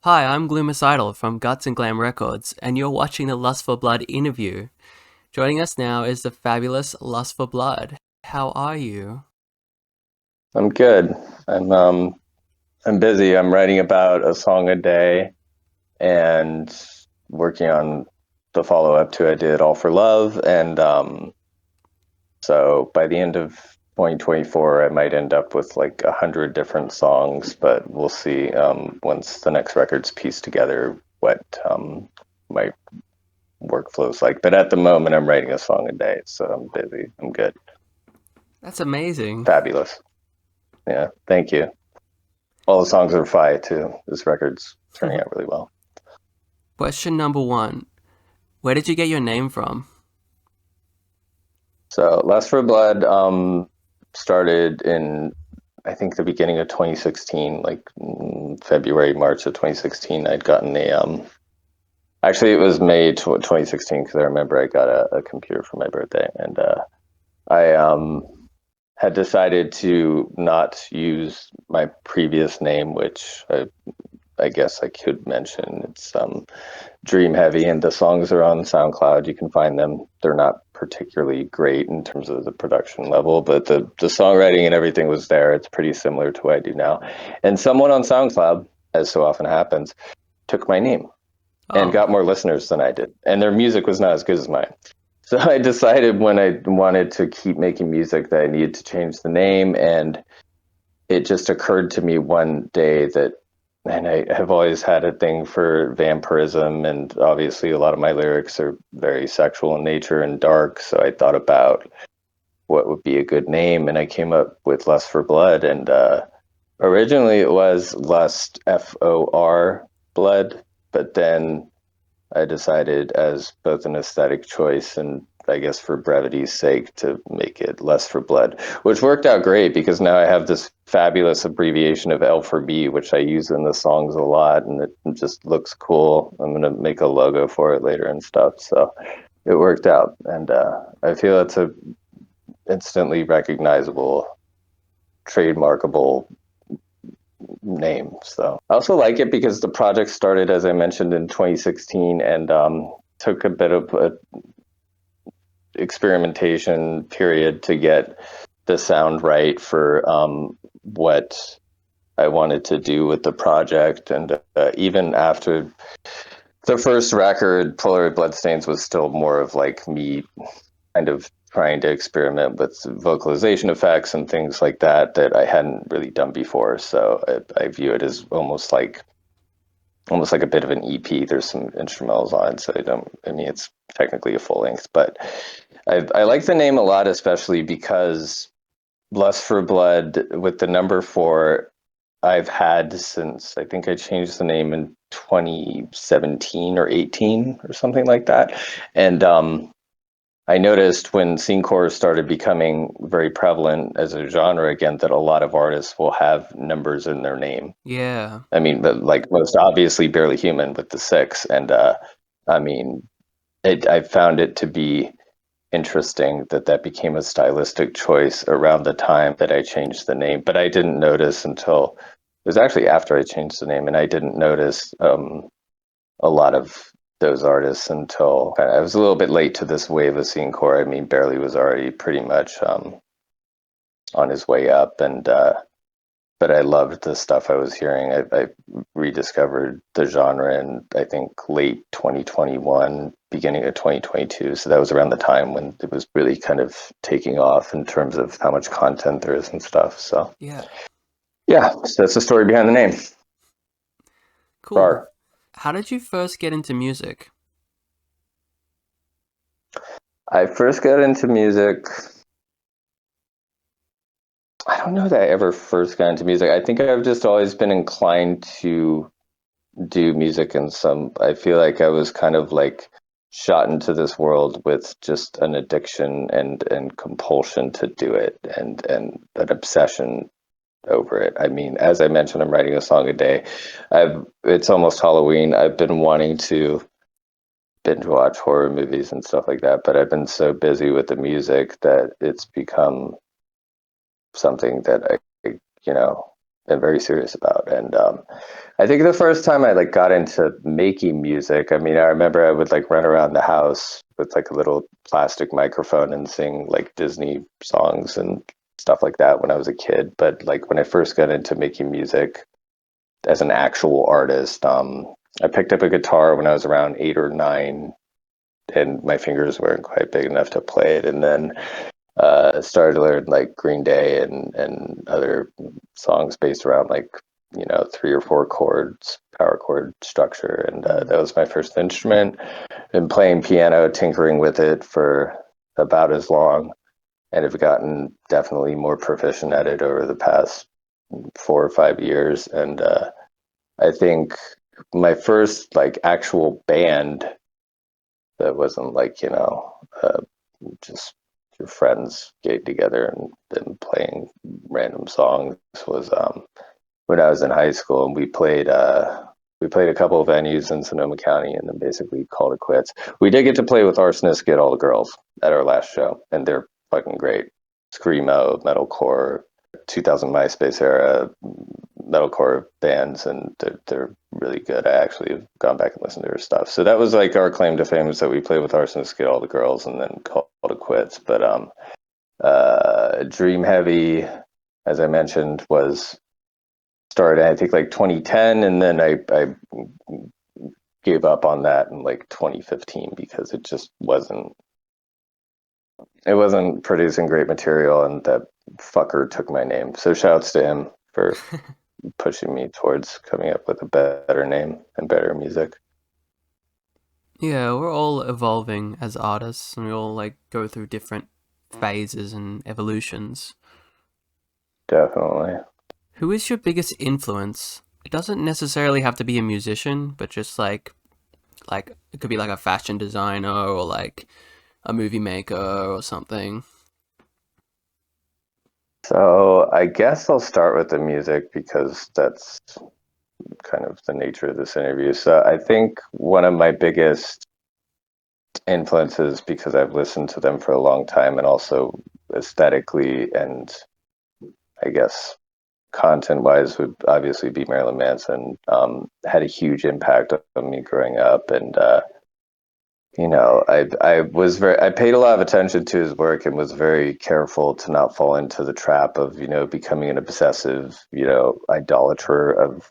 Hi, I'm Gloomicidal from Guts and Glam Records, and you're watching the Lust for Blood interview. Joining us now is the fabulous Lust for Blood. How are you? I'm good. I'm um I'm busy. I'm writing about a song a day and working on the follow up to I Did All for Love. And so by the end of 2024, I might end up with like 100 different songs, but we'll see once the next record's pieced together what my workflow's like. But at the moment, I'm writing a song a day, so I'm busy. I'm good. That's amazing. Fabulous. Yeah, thank you. All the songs are fire too. This record's turning out really well. Question number one. Where did you get your name from? So Lust for Blood started in I think the beginning of 2016, like February, March of 2016. I'd gotten a actually it was May 2016 because I remember I got a computer for my birthday, and I had decided to not use my previous name, which I guess I could mention. It's dream heavy, and the songs are on SoundCloud. You can find them. They're not particularly great in terms of the production level, but the songwriting and everything was there. It's pretty similar to what I do now. And someone on SoundCloud, as so often happens, took my name and Oh, got more listeners than I did. And their music was not as good as mine. So I decided when I wanted to keep making music that I needed to change the name, and it just occurred to me one day that, and I have always had a thing for vampirism, and obviously a lot of my lyrics are very sexual in nature and dark. So I thought about what would be a good name, and I came up with Lust for Blood. And originally it was Lust, FOR, Blood, but then I decided, as both an aesthetic choice and I guess for brevity's sake, to make it Less for Blood, which worked out great because now I have this fabulous abbreviation of L for B, which I use in the songs a lot, and it just looks cool. I'm gonna make a logo for it later and stuff, so it worked out, and I feel it's a instantly recognizable, trademarkable name. So I also like it because the project started, as I mentioned, in 2016, and took a bit of a experimentation period to get the sound right for what I wanted to do with the project. And even after the first record, Polaroid Bloodstains was still more of like me kind of trying to experiment with vocalization effects and things like that that I hadn't really done before. So I view it as almost like a bit of an EP. There's some instrumentals on it, so I mean, it's technically a full length, but I like the name a lot, especially because Lust for Blood with the number four, I've had since I think I changed the name in 2017 or 18 or something like that. And I noticed when scenecore started becoming very prevalent as a genre again that a lot of artists will have numbers in their name. yeah. I mean, but like most obviously, Barely Human with the six, and I mean, I found it to be interesting that that became a stylistic choice around the time that I changed the name. But I didn't notice until it was actually after I changed the name, and I didn't notice a lot of those artists until I was a little bit late to this wave of scenecore. I mean, Barely was already pretty much on his way up, and but I loved the stuff I was hearing. I rediscovered the genre in I think late 2021, beginning of 2022. So that was around the time when it was really kind of taking off in terms of how much content there is and stuff. So Yeah. yeah, so that's the story behind the name. Cool. Rar. How did you first get into music? I first got into music. I don't know that I ever first got into music. I think I've just always been inclined to do music in some. I feel like I was kind of like shot into this world with just an addiction and compulsion to do it, and an obsession over it. I mean, as I mentioned, I'm writing a song a day. I've It's almost Halloween. I've been wanting to binge watch horror movies and stuff like that, but I've been so busy with the music that it's become something that I, you know, am very serious about. And I think the first time I like got into making music, I mean, I remember I would like run around the house with like a little plastic microphone and sing like Disney songs and stuff like that when I was a kid. But like when I first got into making music as an actual artist, I picked up a guitar when I was around 8 or 9, and my fingers weren't quite big enough to play it. And then started to learn like Green Day and other songs based around like 3 or 4 chords, power chord structure, and Mm. that was my first instrument. Been playing piano, tinkering with it for about as long, and have gotten definitely more proficient at it over the past 4 or 5 years. And I think my first like actual band that wasn't like just your friends get together and then playing random songs was when I was in high school, and we played a couple of venues in Sonoma County and then basically called it quits. We did get to play with Arsonist Get All the Girls at our last show, and they're fucking great. Screamo, metalcore, 2000 MySpace era metalcore bands, and they're really good. I actually have gone back and listened to their stuff. So that was like our claim to fame, is that we played with Arsonist Get All the Girls and then called it quits. But Dream Heavy, as I mentioned, was started I think like 2010, and then I gave up on that in like 2015 because it wasn't producing great material, and that fucker took my name. So shouts to him for pushing me towards coming up with a better name and better music. Yeah, we're all evolving as artists, and we all like go through different phases and evolutions. Definitely. Who is your biggest influence? It doesn't necessarily have to be a musician, but just like it could be like a fashion designer or like a movie maker or something. So I guess I'll start with the music because that's kind of the nature of this interview. So I think one of my biggest influences, because I've listened to them for a long time, and also aesthetically and I guess content wise, would obviously be Marilyn Manson. Had a huge impact on me growing up, and I paid a lot of attention to his work and was very careful to not fall into the trap of becoming an obsessive idolater of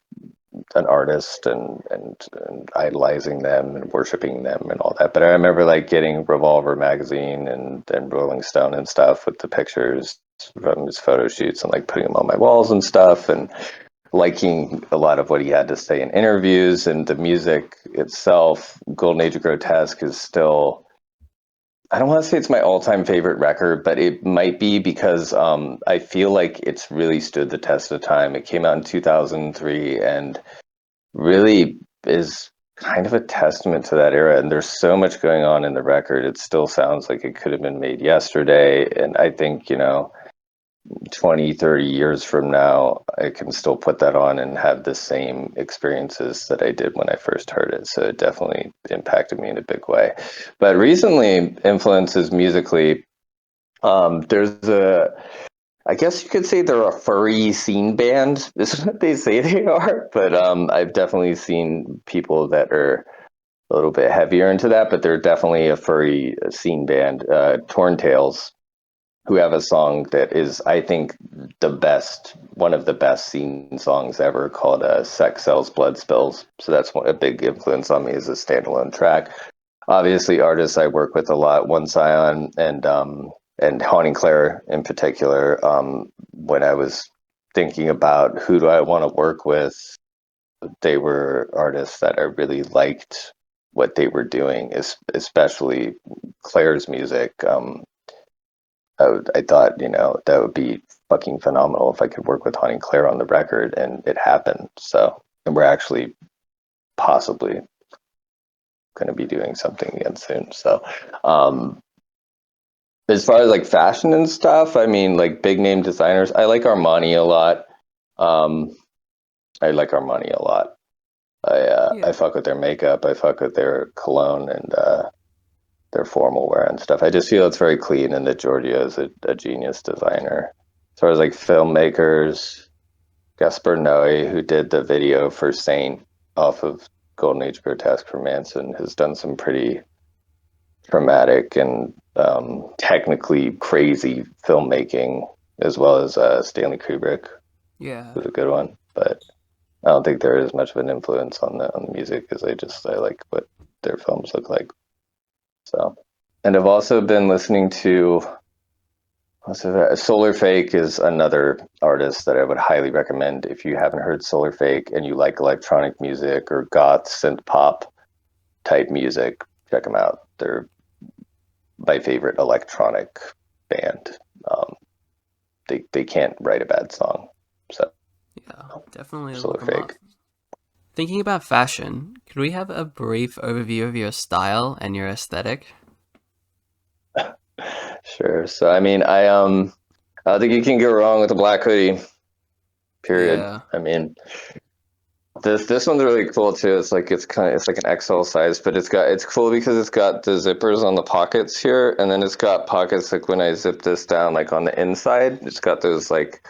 an artist, and idolizing them and worshiping them and all that. But I remember like getting Revolver magazine and Rolling Stone and stuff with the pictures from his photo shoots and like putting them on my walls and stuff, and liking a lot of what he had to say in interviews. And the music itself, Golden Age of Grotesque, is still, I don't want to say it's my all-time favorite record, but it might be because I feel like it's really stood the test of time. It came out in 2003 and really is kind of a testament to that era. And there's so much going on in the record. It still sounds like it could have been made yesterday. And I think, 20, 30 years from now, I can still put that on and have the same experiences that I did when I first heard it. So it definitely impacted me in a big way. But recently, influences musically, I guess you could say they're a furry scene band, is what they say they are. But I've definitely seen people that are a little bit heavier into that, but they're definitely a furry scene band. Torn Tales, who have a song that is, I think, one of the best scene songs ever, called Sex Sells, Blood Spills. So that's a big influence on me as a standalone track. Obviously, artists I work with a lot, One Scion and Haunting Claire in particular. When I was thinking about who do I want to work with, they were artists that I really liked what they were doing, especially Claire's music. I thought, that would be fucking phenomenal if I could work with Haunting Claire on the record, and it happened. So, and we're actually possibly going to be doing something again soon. So, as far as like fashion and stuff, I mean, like big name designers, I like Armani a lot. Um, I like Armani a lot. I Yeah. fuck with their makeup. I fuck with their cologne and their formal wear and stuff. I just feel it's very clean, and that Giorgio is a genius designer. As far as like filmmakers, Gaspar Noé, who did the video for Saint off of Golden Age Grotesque for Manson, has done some pretty traumatic and technically crazy filmmaking, as well as Stanley Kubrick Yeah. was a good one. But I don't think there is much of an influence on the music because I like what their films look like. So, and I've also been listening to Solar Fake is another artist that I would highly recommend if you haven't heard Solar Fake and you like electronic music or goth synth pop type music. Check them out. They're my favorite electronic band. Um, they can't write a bad song. So Yeah. Definitely look Solar them up. Fake. Thinking about fashion, could we have a brief overview of your style and your aesthetic? Sure. So I don't think you can go wrong with a black hoodie. Period. Yeah. I mean, this one's really cool too. It's like an XL size, but it's cool because it's got the zippers on the pockets here, and then it's got pockets like when I zip this down, like on the inside, it's got those like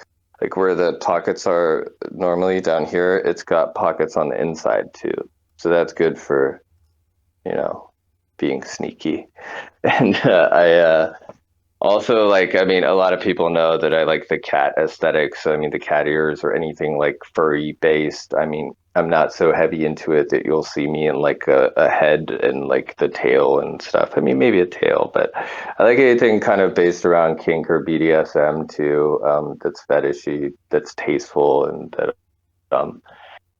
where the pockets are normally down here. It's got pockets on the inside too, so that's good for you know being sneaky. And I also, like, I mean, a lot of people know that I like the cat aesthetic. So, I mean, the cat ears or anything like furry based. I mean, I'm not so heavy into it that you'll see me in like a head and like the tail and stuff. I mean, maybe a tail, but I like anything kind of based around kink or BDSM too. That's fetishy, that's tasteful, and that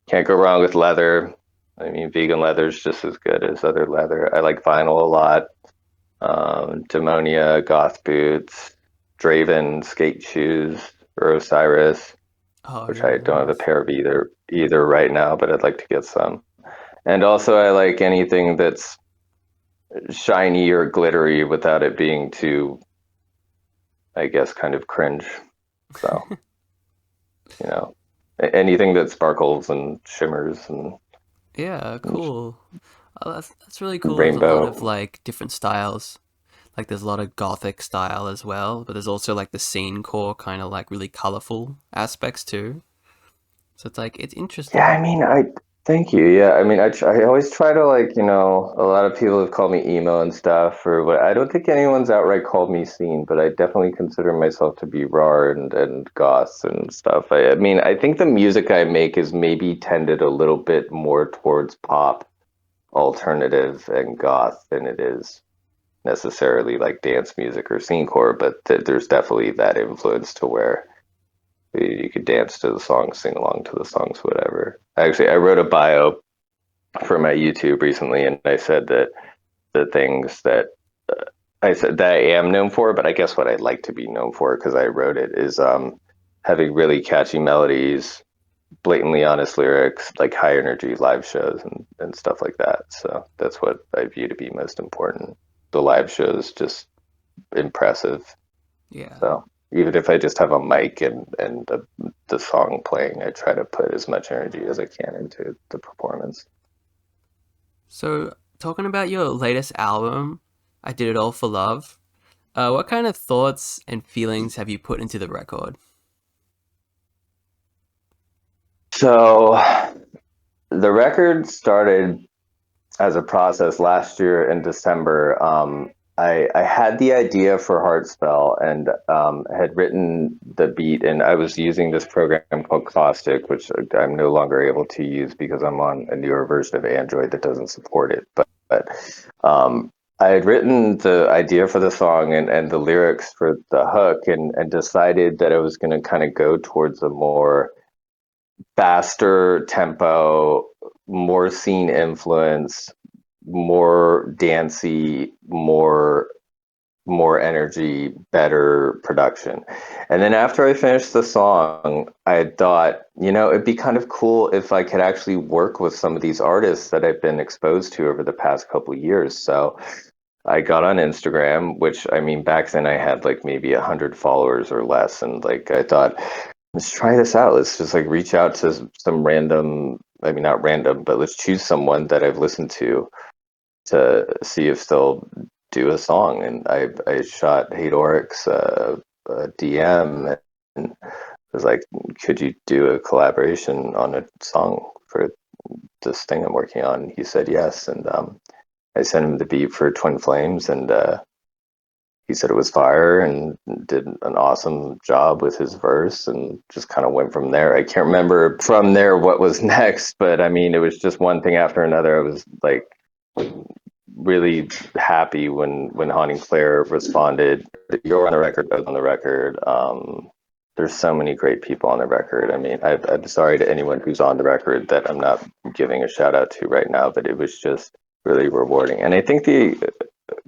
can't go wrong with leather. I mean, vegan leather is just as good as other leather. I like vinyl a lot. Demonia, Goth Boots, Draven, Skate Shoes, or Osiris, Oh which yeah, I don't have a nice. pair of either right now, but I'd like to get some. And also, I like anything that's shiny or glittery without it being too, I guess, kind of cringe. So, you know, anything that sparkles and shimmers Yeah, and cool. Oh, that's really cool. There's a lot of rainbow. like different styles. Like there's a lot of gothic style as well, but there's also like the scene core kind of like really colorful aspects too. So it's like it's Yeah, interesting. I mean, I thank you. Yeah, I mean, I always try to like, a lot of people have called me emo and stuff, or what. I don't think anyone's outright called me scene, but I definitely consider myself to be raw and goth and stuff. I mean, I think the music I make is maybe tended a little bit more towards pop, alternative, and goth than it is necessarily like dance music or scene core, but there's definitely that influence to where you could dance to the songs, sing along to the songs, whatever. Actually, I wrote a bio for my YouTube recently, and I said that the things that I said that I am known for, but I guess what I'd like to be known for because I wrote it is having really catchy melodies, blatantly honest lyrics, like high energy live shows and stuff like that. So that's what I view to be most important. The live shows just impressive. Yeah. So even if I just have a mic and the song playing, I try to put as much energy as I can into the performance. So talking about your latest album, I Did It All for Love. What kind of thoughts and feelings have you put into the record? So the record started as a process last year in December. I had the idea for Heartspell and had written the beat, and I was using this program called Caustic, which I'm no longer able to use because I'm on a newer version of Android that doesn't support it. But I had written the idea for the song and the lyrics for the hook, and decided that I was going to kind of go towards a more faster tempo, more scene influence, more dancey, more energy, better production. And then after I finished the song, I thought, it'd be kind of cool if I could actually work with some of these artists that I've been exposed to over the past couple of years. So I got on Instagram, which I mean, back then I had like maybe 100 followers or less. And like, I thought, let's try this out. Let's just like reach out to some random, I mean, not random, but let's choose someone that I've listened to see if they'll do a song. And I shot Haydoric's DM, and was like, could you do a collaboration on a song for this thing I'm working on? He said yes, and I sent him the beat for Twin Flames, and he said it was fire and did an awesome job with his verse, and just kind of went from there. I can't remember from there what was next, but I mean, it was just one thing after another. I was like really happy when Haunting Claire responded. You're on the record, I was on the record. There's so many great people on the record. I mean, I'm sorry to anyone who's on the record that I'm not giving a shout out to right now, but it was just really rewarding. And I think the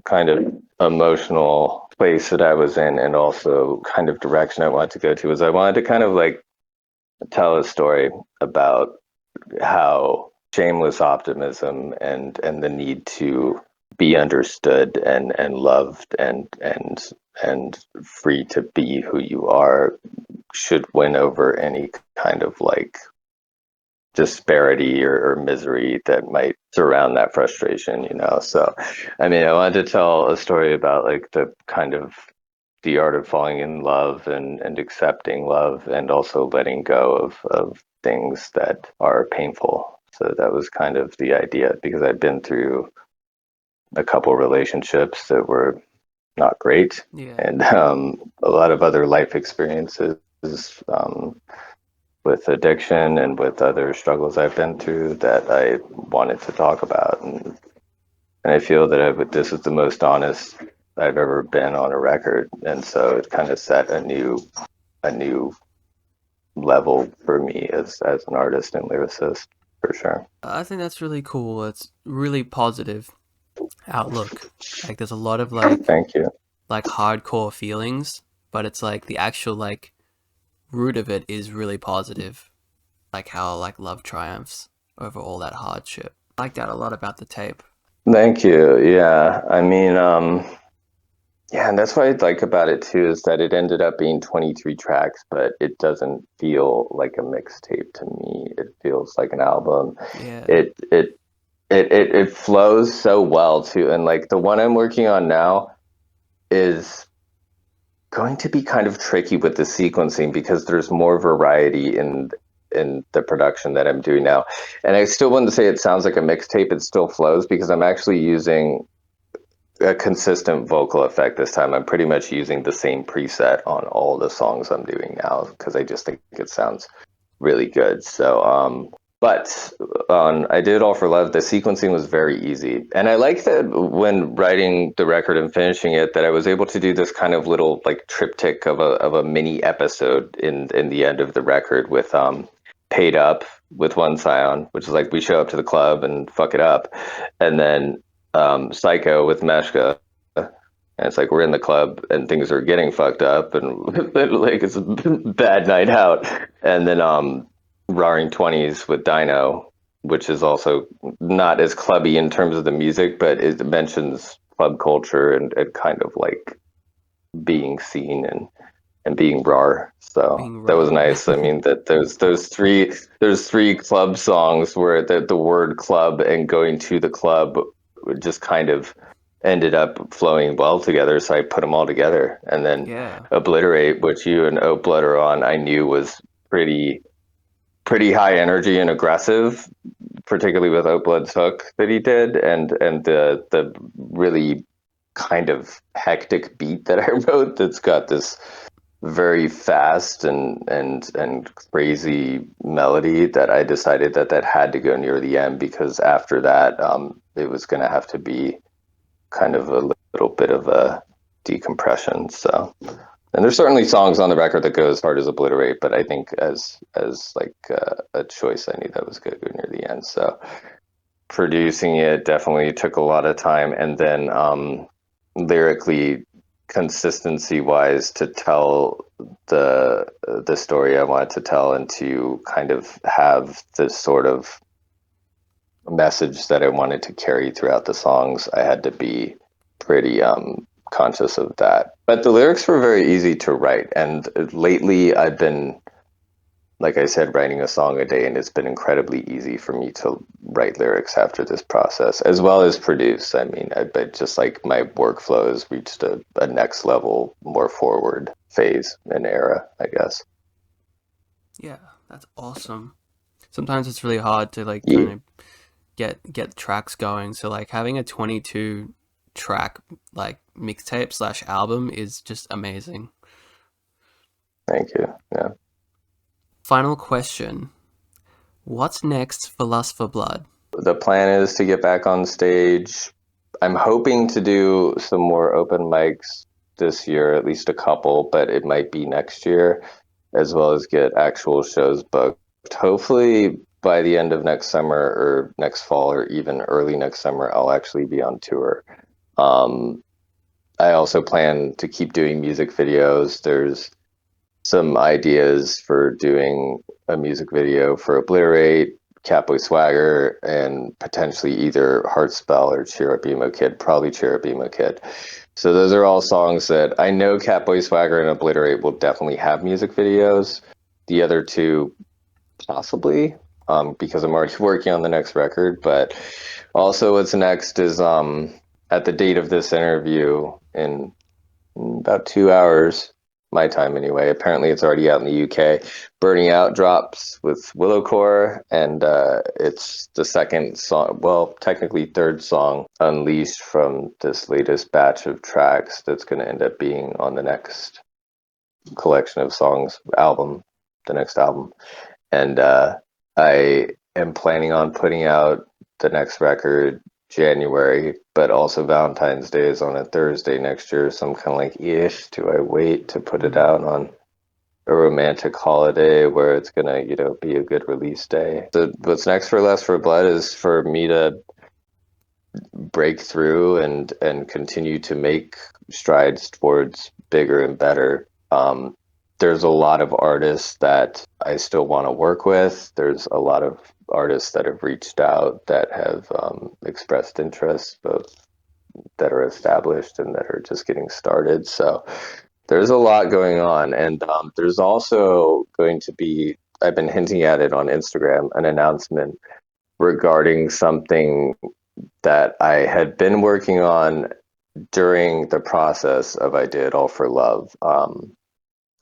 kind of emotional place that I was in, and also kind of direction I wanted to go to, was I wanted to kind of like tell a story about how shameless optimism and the need to be understood and loved and free to be who you are should win over any kind of like disparity or misery that might surround that frustration, you know. So I mean, I wanted to tell a story about like the kind of the art of falling in love and accepting love, and also letting go of things that are painful. So that was kind of the idea, because I've been through a couple relationships that were not great, Yeah. and a lot of other life experiences, um, with addiction and with other struggles I've been through, that I wanted to talk about. And I feel that this is the most honest I've ever been on a record, and so it kind of set a new level for me as an artist and lyricist, for sure. I think that's really cool. It's really positive outlook. Like there's a lot of Thank you. like hardcore feelings, but it's like the actual like root of it is really positive. Like how like love triumphs over all that hardship. I like that a lot about the tape. Thank you. Yeah, I mean, yeah, and that's what I like about it too, is that it ended up being 23 tracks, but it doesn't feel like a mixtape to me. It feels like an album. Yeah. It flows so well too, and like the one I'm working on now is going to be kind of tricky with the sequencing, because there's more variety in the production that I'm doing now. And I still wouldn't say it sounds like a mixtape. It still flows, because I'm actually using a consistent vocal effect this time. I'm pretty much using the same preset on all the songs I'm doing now, because I just think it sounds really good. So, but on I Did It All for Love, the sequencing was very easy. And I like that when writing the record and finishing it, that I was able to do this kind of little like triptych of a mini episode in the end of the record, with Paid Up with One Scion, which is like we show up to the club and fuck it up, and then Psycho with Meshka. And it's like we're in the club and things are getting fucked up, and like it's a bad night out. And then Roaring Twenties with Dino, which is also not as clubby in terms of the music, but it mentions club culture and kind of like being seen and being raw. So Being that was raw. nice. I mean, that there's three club songs where the word club and going to the club just kind of ended up flowing well together. So I put them all together, and then Yeah. Obliterate, which you and Oat Blood are on, I knew was pretty high energy and aggressive, particularly with Oat Blood's hook that he did, and the really kind of hectic beat that I wrote, that's got this very fast and crazy melody, that I decided that had to go near the end, because after that, it was going to have to be kind of a little bit of a decompression. So, and there's certainly songs on the record that go as hard as Obliterate, but I think as like a choice, I knew that was going to go near the end. So producing it definitely took a lot of time, and then lyrically, consistency wise, to tell the story I wanted to tell, and to kind of have this sort of message that I wanted to carry throughout the songs, I had to be pretty conscious of that. But the lyrics were very easy to write, and lately I've been, like I said, writing a song a day, and it's been incredibly easy for me to write lyrics after this process, as well as produce. I mean, I bet just like my workflow has reached a next level, more forward phase and era, I guess. Yeah, that's awesome. Sometimes it's really hard to like Yeah, kind of get tracks going. So like having a 22 track like mixtape slash album is just amazing. thank you. Yeah. Final question. What's next for Lust for Blood? The plan is to get back on stage. I'm hoping to do some more open mics this year, at least a couple, but it might be next year, as well as get actual shows booked. Hopefully by the end of next summer or next fall or even early next summer, I'll actually be on tour. Um, I also plan to keep doing music videos. There's some ideas for doing a music video for Obliterate, Catboy Swagger, and potentially either Heartspell or Cheer Up Emo Kid, probably Cheer Up Emo Kid. So those are all songs that I know Catboy Swagger and Obliterate will definitely have music videos. The other two possibly, because I'm already working on the next record. But also what's next is at the date of this interview in about 2 hours, my time anyway. Apparently, it's already out in the UK. Burning Out drops with Willowcore, and it's the second song, well, technically third song, unleashed from this latest batch of tracks that's going to end up being on the next collection of songs album, the next album. And I am planning on putting out the next record January, but also Valentine's Day is on a Thursday next year, so I'm kind of like, ish, do I wait to put it Mm. out on a romantic holiday where it's gonna, be a good release day? So what's next for Lust for Blood is for me to break through and continue to make strides towards bigger and better. There's a lot of artists that I still want to work with. There's a lot of artists that have reached out that have expressed interest, both that are established and that are just getting started. So there's a lot going on, and there's also going to be. I've been hinting at it on Instagram, an announcement regarding something that I had been working on during the process of I Did It All for Love.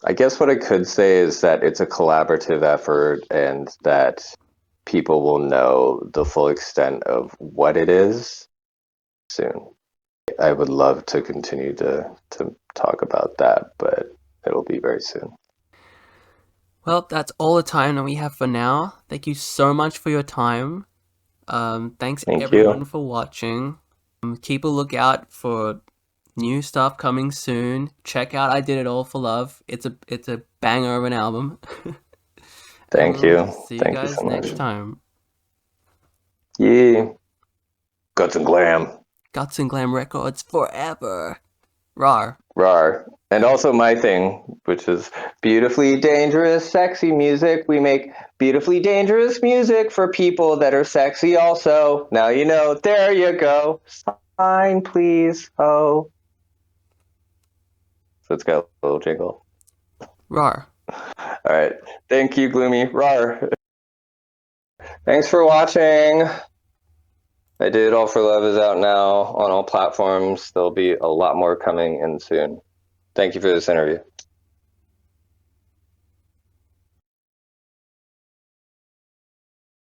I guess what I could say is that it's a collaborative effort and that people will know the full extent of what it is soon. I would love to continue to talk about that, but it'll be very soon. Well, that's all the time that we have for now. Thank you so much for your time. Thanks Thank everyone you. for watching. Keep a lookout for new stuff coming soon. Check out I Did It All for Love. It's a banger of an album. And Thank we'll you. see you Thank you guys so much. next time. Yeah. Guts and glam. Guts and Glam Records forever. Rar. Rar. And also my thing, which is beautifully dangerous, sexy music. We make beautifully dangerous music for people that are sexy also. Now you know. There you go. Sign, please. Oh. So it's got a little jingle. Rar. All right. Thank you, Gloomy. Rar. Thanks for watching. I Did It All for Love is out now on all platforms. There'll be a lot more coming in soon. Thank you for this interview.